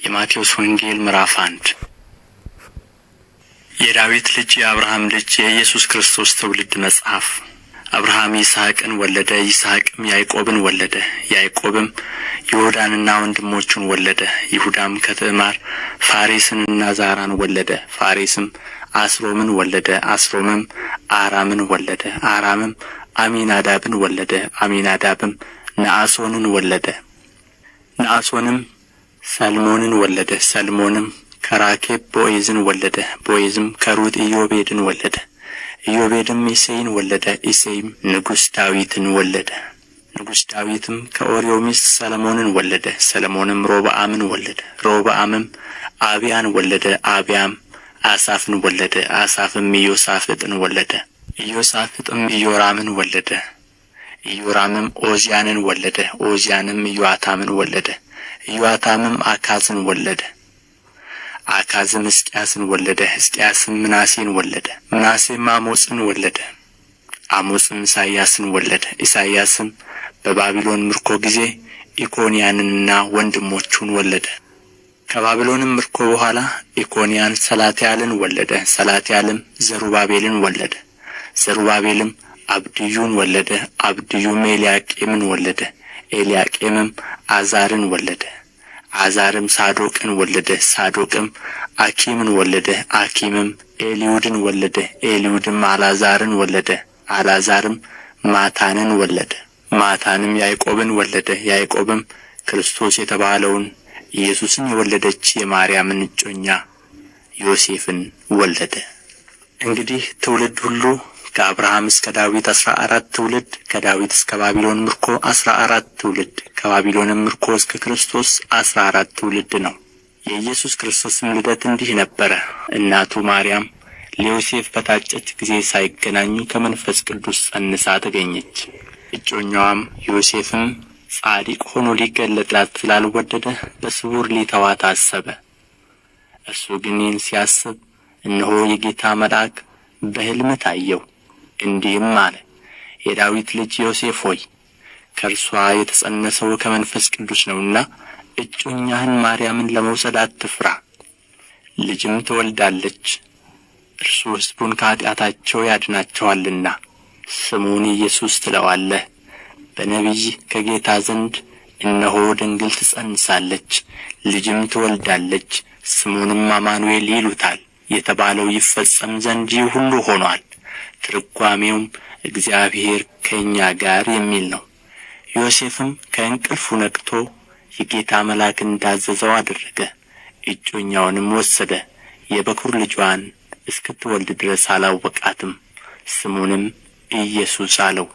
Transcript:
የማቴዎስ ወንጌል ምዕራፍ 1 የዳዊት ልጅ የአብርሃም ልጅ የኢየሱስ ክርስቶስ ትውልድ መጽሐፍ። አብርሃም ይስሐቅን ወለደ፣ ይስሐቅም ያዕቆብን ወለደ፣ ያዕቆብም ይሁዳንና ወንድሞቹን ወለደ። ይሁዳም ከትዕማር ፋሬስንና ዛራን ወለደ። ፋሬስም አስሮምን ወለደ፣ አስሮምም አራምን ወለደ፣ አራምም አሚናዳብን ወለደ፣ አሚናዳብም ነአሶንን ወለደ፣ ነአሶንም ሰልሞንን ወለደ፣ ሰልሞንም ከራኬብ ቦዔዝን ወለደ፣ ቦዔዝም ከሩት ኢዮቤድን ወለደ፣ ኢዮቤድም እሴይን ወለደ፣ እሴይም ንጉሥ ዳዊትን ወለደ፣ ንጉሥ ዳዊትም ከኦርዮ ሚስት ሰሎሞንን ወለደ፣ ሰሎሞንም ሮብዓምን ወለደ፣ ሮብዓምም አብያን ወለደ፣ አብያም አሳፍን ወለደ፣ አሳፍም ኢዮሳፍጥን ወለደ፣ ኢዮሳፍጥም ኢዮራምን ወለደ፣ ኢዮራምም ዖዝያንን ወለደ፣ ዖዝያንም ኢዮአታምን ወለደ፣ ኢዮአታምም አካዝን ወለደ፣ አካዝም ሕዝቅያስን ወለደ፣ ሕዝቅያስም ምናሴን ወለደ፣ ምናሴም አሞጽን ወለደ፣ አሞጽም ኢሳይያስን ወለደ፣ ኢሳይያስም በባቢሎን ምርኮ ጊዜ ኢኮንያንንና ወንድሞቹን ወለደ። ከባቢሎንም ምርኮ በኋላ ኢኮንያን ሰላትያልን ወለደ፣ ሰላትያልም ዘሩባቤልን ወለደ፣ ዘሩባቤልም አብድዩን ወለደ፣ አብድዩም ኤልያቄምን ወለደ፣ ኤልያቄምም አዛርን ወለደ፣ አዛርም ሳዶቅን ወለደ፣ ሳዶቅም አኪምን ወለደ፣ አኪምም ኤልዩድን ወለደ፣ ኤልዩድም አልዓዛርን ወለደ፣ አልዓዛርም ማታንን ወለደ፣ ማታንም ያዕቆብን ወለደ፣ ያዕቆብም ክርስቶስ የተባለውን ኢየሱስን የወለደች የማርያምን እጮኛ ዮሴፍን ወለደ። እንግዲህ ትውልድ ሁሉ ከአብርሃም እስከ ዳዊት 14 ትውልድ፣ ከዳዊት እስከ ባቢሎን ምርኮ 14 ትውልድ፣ ከባቢሎንም ምርኮ እስከ ክርስቶስ 14 ትውልድ ነው። የኢየሱስ ክርስቶስም ልደት እንዲህ ነበረ። እናቱ ማርያም ለዮሴፍ በታጨች ጊዜ ሳይገናኙ ከመንፈስ ቅዱስ ጸንሳ ተገኘች። እጮኛዋም ዮሴፍም ጻድቅ ሆኖ ሊገለጥላት ስላልወደደ በስውር ሊተዋት አሰበ። እርሱ ግን ይህን ሲያስብ እነሆ የጌታ መልአክ በሕልም ታየው፣ እንዲህም አለ፣ የዳዊት ልጅ ዮሴፍ ሆይ ከእርሷ የተጸነሰው ከመንፈስ ቅዱስ ነውና እጮኛህን ማርያምን ለመውሰድ አትፍራ። ልጅም ትወልዳለች፣ እርሱ ሕዝቡን ከኃጢአታቸው ያድናቸዋልና ስሙን ኢየሱስ ትለዋለህ። በነቢይ ከጌታ ዘንድ እነሆ ድንግል ትጸንሳለች፣ ልጅም ትወልዳለች፣ ስሙንም አማኑኤል ይሉታል የተባለው ይፈጸም ዘንድ ይህ ሁሉ ሆኖአል። ትርጓሜውም እግዚአብሔር ከእኛ ጋር የሚል ነው። ዮሴፍም ከእንቅልፉ ነቅቶ የጌታ መልአክ እንዳዘዘው አደረገ። እጮኛውንም ወሰደ፣ የበኩር ልጇን እስክትወልድ ድረስ አላወቃትም። ስሙንም ኢየሱስ አለው።